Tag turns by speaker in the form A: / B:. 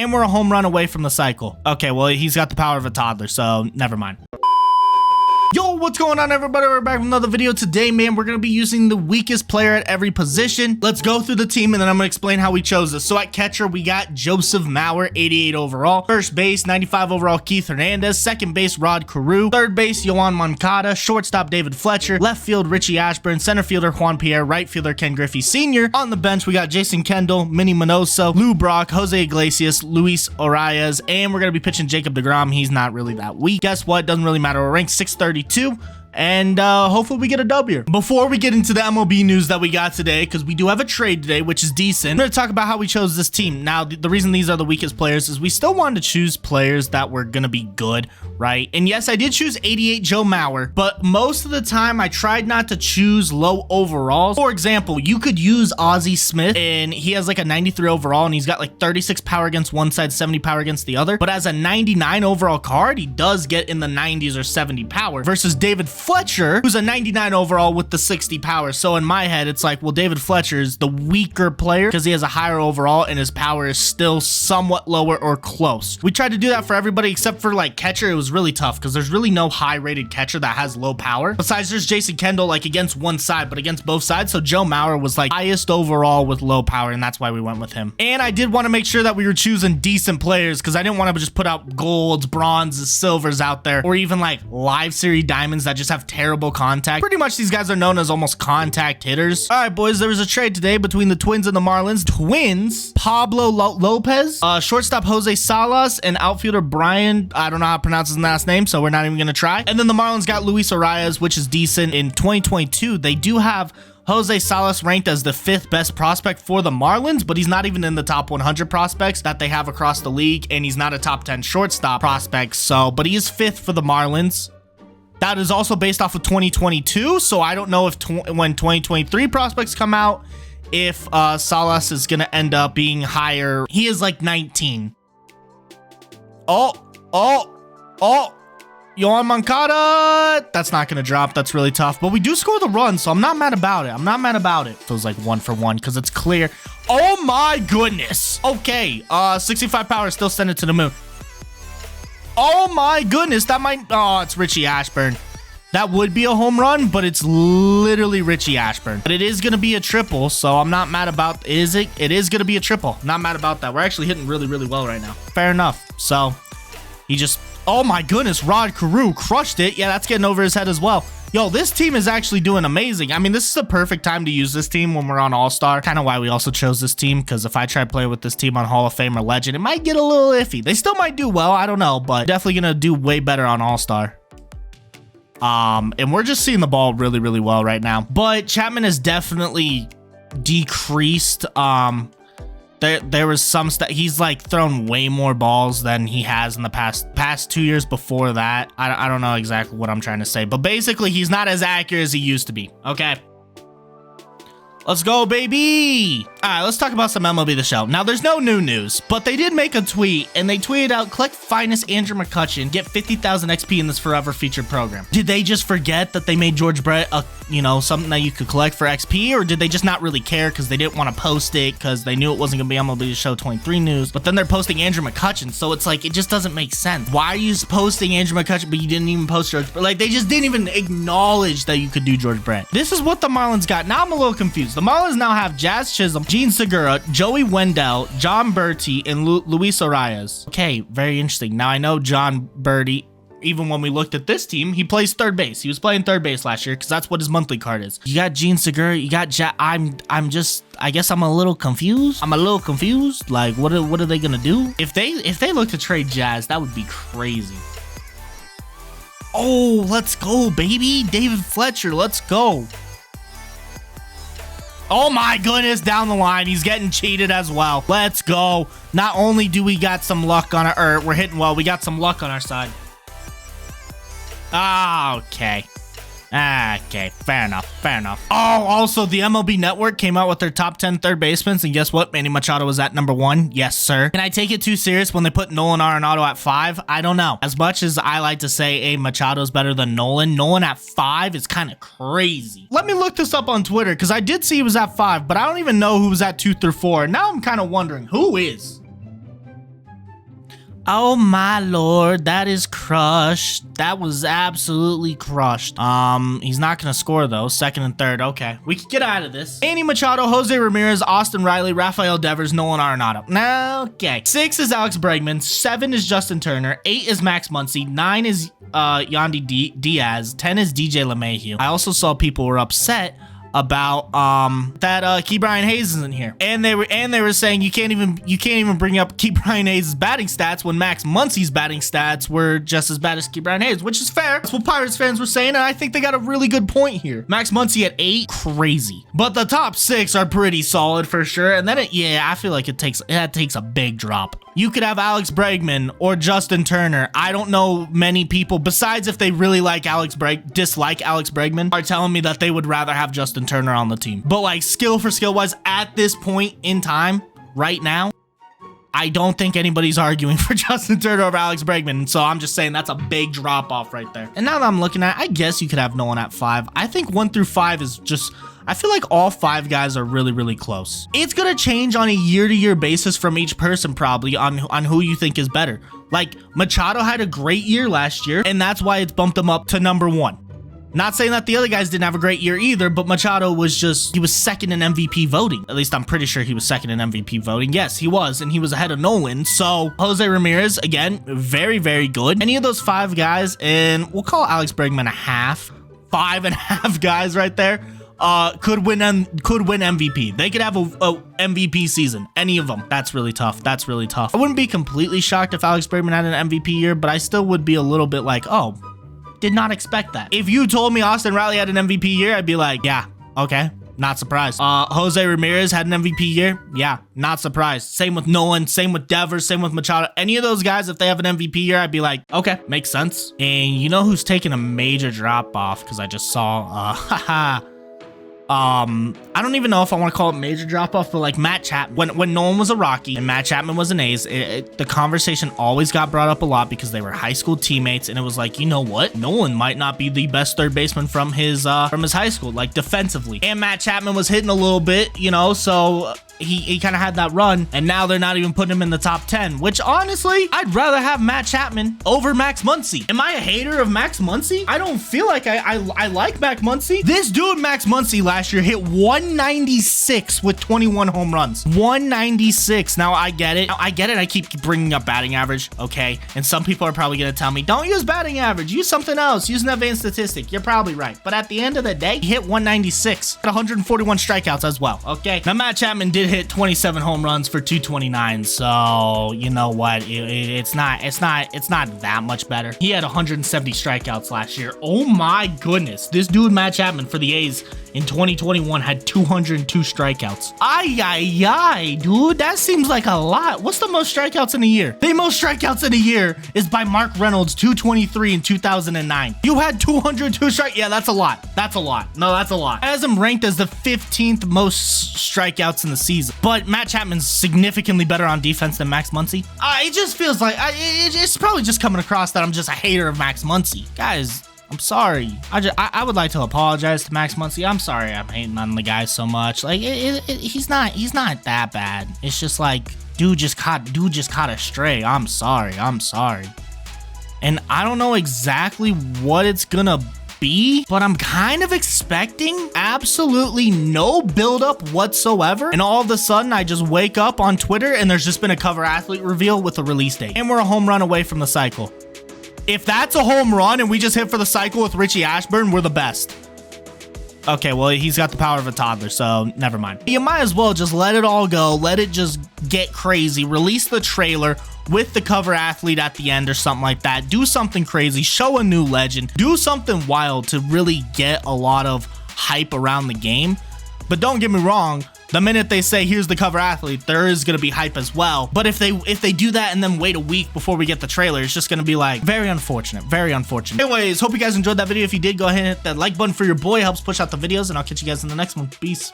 A: And we're a home run away from the cycle. Okay, well, he's got the power of a toddler, so never mind. Yo, what's going on, everybody? We're back with another video. Today, man, we're going to be using the weakest player at every position. Let's go through the team, and then I'm going to explain how we chose this. So at catcher, we got Joseph Mauer, 88 overall. First base, 95 overall, Keith Hernandez. Second base, Rod Carew. Third base, Yoan Moncada. Shortstop, David Fletcher. Left field, Richie Ashburn. Center fielder, Juan Pierre. Right fielder, Ken Griffey Sr. On the bench, we got Jason Kendall, Minnie Minoso, Lou Brock, Jose Iglesias, Luis Arias, and we're going to be pitching Jacob deGrom. He's not really that weak. Guess what? Doesn't really matter. We're ranked 632. And hopefully we get a W here. Before we get into the MLB news that we got today, because we do have a trade today, which is decent, I'm going to talk about how we chose this team. Now, the reason these are the weakest players is we still wanted to choose players that were going to be good, right? And yes, I did choose 88 Joe Mauer, but most of the time I tried not to choose low overalls. For example, you could use Ozzie Smith, and he has like a 93 overall, and he's got like 36 power against one side, 70 power against the other. But as a 99 overall card, he does get in the 90s or 70 power versus David Fletcher, who's a 99 overall with the 60 power. So in my head, it's like, well, David Fletcher is the weaker player because he has a higher overall and his power is still somewhat lower or close. We tried to do that for everybody except for like catcher. It was really tough because there's really no high rated catcher that has low power. Besides, there's Jason Kendall like against one side, but against both sides. So Joe Mauer was like highest overall with low power, and that's why we went with him. And I did want to make sure that we were choosing decent players because I didn't want to just put out golds, bronzes, silvers out there, or even like live series diamonds that just have terrible contact. Pretty much these guys are known as almost contact hitters. All right, boys, there was a trade today between the Twins and the Marlins. Twins, Pablo Lopez, shortstop Jose Salas, and outfielder Brian, I don't know how to pronounce his last name, so we're not even gonna try. And then the Marlins got Luis Arias, which is decent. In 2022, they do have Jose Salas ranked as the 5th best prospect for the Marlins, but he's not even in the top 100 prospects that they have across the league, and he's not a top 10 shortstop prospect, so, but he is 5th for the Marlins. That is also based off of 2022, so I don't know if when 2023 prospects come out, if Salas is going to end up being higher. He is like 19. Yoan Moncada. That's not going to drop. That's really tough. But we do score the run, so I'm not mad about it. I'm not mad about it. Feels like 1 for 1 because it's clear. Oh my goodness. Okay. 65 power. Still send it to the moon. Oh my goodness, that might, oh, it's Richie Ashburn. That would be a home run, but it's literally Richie Ashburn. But it is going to be a triple, so I'm not mad about, it is going to be a triple. Not mad about that. We're actually hitting really, really well right now. Fair enough. So, he just, oh my goodness, Rod Carew crushed it. Yeah, that's getting over his head as well. Yo, this team is actually doing amazing. I mean, this is the perfect time to use this team when we're on All-Star. Kind of why we also chose this team, because if I try to play with this team on Hall of Fame or Legend, it might get a little iffy. They still might do well, I don't know, but definitely going to do way better on All-Star. And we're just seeing the ball really, really well right now. But Chapman has definitely decreased. There was some stuff. He's like thrown way more balls than he has in the past 2 years before that. I don't know exactly what I'm trying to say, but basically he's not as accurate as he used to be. Okay. Let's go, baby. All right, let's talk about some Mlb The Show. Now, there's no new news, but they did make a tweet, and they tweeted out, collect finest Andrew McCutchen, get 50,000 XP in this forever featured program. Did they just forget that they made George Brett something that you could collect for XP, or did they just not really care because they didn't want to post it because they knew it wasn't going to be Mlb The Show 23 news, but then they're posting Andrew McCutchen, so it's like, it just doesn't make sense. Why are you posting Andrew McCutchen, but you didn't even post George Brett? Like, they just didn't even acknowledge that you could do George Brett. This is what the Marlins got. Now I'm a little confused. The Marlins now have Jazz Chisholm, Gene Segura, Joey Wendell, John Bertie, and Luis Arias. Okay, very interesting. Now I know John Bertie, even when we looked at this team, he plays third base. He was playing third base last year because that's what his monthly card is. You got Gene Segura, you got I guess I'm a little confused. Like, what are they gonna do? If they look to trade Jazz, that would be crazy. Oh, let's go, baby. David Fletcher, let's go. Oh my goodness, down the line. He's getting cheated as well. Let's go. Not only do we got some luck on our, we're hitting well, we got some luck on our side. Ah, okay. Okay, fair enough, fair enough. Oh, also, the MLB Network came out with their top 10 third basemen, and guess what? Manny Machado was at number 1. Yes, sir. Can I take it too serious when they put Nolan Arenado at 5? I don't know. As much as I like to say, hey, Machado's better than Nolan, Nolan at 5 is kind of crazy. Let me look this up on Twitter, because I did see he was at 5, but I don't even know who was at 2 through 4. Now I'm kind of wondering, who is? Oh my lord, that is crushed. That was absolutely crushed. He's not gonna score though. Second and third. Okay, we can get out of this. Manny Machado, Jose Ramirez, Austin Riley, Rafael Devers, Nolan Arenado. Okay. 6 is Alex Bregman. 7 is Justin Turner. 8 is Max Muncy. 9 is Yandy Diaz. 10 is DJ LeMahieu. I also saw people were upset about that Key Brian Hayes isn't here, and they were saying you can't even bring up Key Brian Hayes' batting stats when Max Muncy's batting stats were just as bad as Key Brian Hayes, which is fair. That's what Pirates fans were saying, and I think they got a really good point here. Max Muncy at 8, crazy, but the top 6 are pretty solid for sure. And then I feel like it takes a big drop. You could have Alex Bregman or Justin Turner. I don't know many people, besides if they really like dislike Alex Bregman, are telling me that they would rather have Justin Turner on the team. But like skill wise, at this point in time, right now, I don't think anybody's arguing for Justin Turner over Alex Bregman. So I'm just saying that's a big drop off right there. And now that I'm looking at it, I guess you could have Nolan at 5. I think 1 through 5 is just, I feel like all 5 guys are really, really close. It's gonna change on a year-to-year basis from each person probably on who you think is better. Like Machado had a great year last year, and that's why it's bumped him up to number 1. Not saying that the other guys didn't have a great year either, but Machado was he was second in MVP voting. At least I'm pretty sure he was second in MVP voting. Yes, he was, and he was ahead of Nolan. So Jose Ramirez, again, very, very good. Any of those 5 guys, and we'll call Alex Bregman a half, 5.5 guys right there, could win MVP. They could have a MVP season. Any of them. That's really tough. That's really tough. I wouldn't be completely shocked if Alex Bregman had an MVP year, but I still would be a little bit like, oh, did not expect that. If you told me Austin Riley had an MVP year, I'd be like, yeah, okay, not surprised. Jose Ramirez had an MVP year, yeah, not surprised. Same with Nolan, same with Devers, same with Machado. Any of those guys, if they have an MVP year, I'd be like, okay, makes sense. And you know who's taking a major drop off? Because I just saw, I don't even know if I want to call it major drop off, but like Matt Chapman, when Nolan was a Rocky and Matt Chapman was an A's, the conversation always got brought up a lot because they were high school teammates, and it was like, you know what, Nolan might not be the best third baseman from his high school, like defensively, and Matt Chapman was hitting a little bit, you know, so he kind of had that run, and now they're not even putting him in the top 10, which honestly, I'd rather have Matt Chapman over Max Muncy. Am I a hater of Max Muncy? I don't feel like I like Max Muncy. This dude, Max Muncy, last year hit 196 with 21 home runs. 196. Now, I get it. I keep bringing up batting average, okay? And some people are probably going to tell me, don't use batting average. Use something else. Use an advanced statistic. You're probably right. But at the end of the day, he hit 196. Got 141 strikeouts as well, okay? Now, Matt Chapman did hit 27 home runs for 229, so you know what, it's not that much better. He had 170 strikeouts last year. Oh my goodness, this dude Matt Chapman for the A's in 2021 had 202 strikeouts. Ay, dude, that seems like a lot. What's the most strikeouts in a year? The most strikeouts in a year is by Mark Reynolds, 223 in 2009. You had 202 strikeouts. Yeah, that's a lot. That's a lot. No, that's a lot. As I'm ranked as the 15th most strikeouts in the season, but Matt Chapman's significantly better on defense than Max Muncy. It just feels like it's probably just coming across that I'm just a hater of Max Muncy. Guys, I'm sorry. I would like to apologize to Max Muncy. I'm sorry I'm hating on the guy so much. Like he's not that bad. It's just like dude just caught a stray. I'm sorry. And I don't know exactly what it's gonna be, but I'm kind of expecting absolutely no buildup whatsoever, and all of a sudden I just wake up on Twitter and there's just been a cover athlete reveal with a release date, and we're a home run away from the cycle. If that's a home run and we just hit for the cycle with Richie Ashburn, we're the best. Okay, well, he's got the power of a toddler, so never mind. You might as well just let it all go. Let it just get crazy. Release the trailer with the cover athlete at the end or something like that. Do something crazy. Show a new legend. Do something wild to really get a lot of hype around the game. But don't get me wrong, the minute they say here's the cover athlete, there is going to be hype as well. But if they do that and then wait a week before we get the trailer, it's just going to be like very unfortunate. Anyways, hope you guys enjoyed that video. If you did, go ahead and hit that like button for your boy. It helps push out the videos, and I'll catch you guys in the next one. Peace.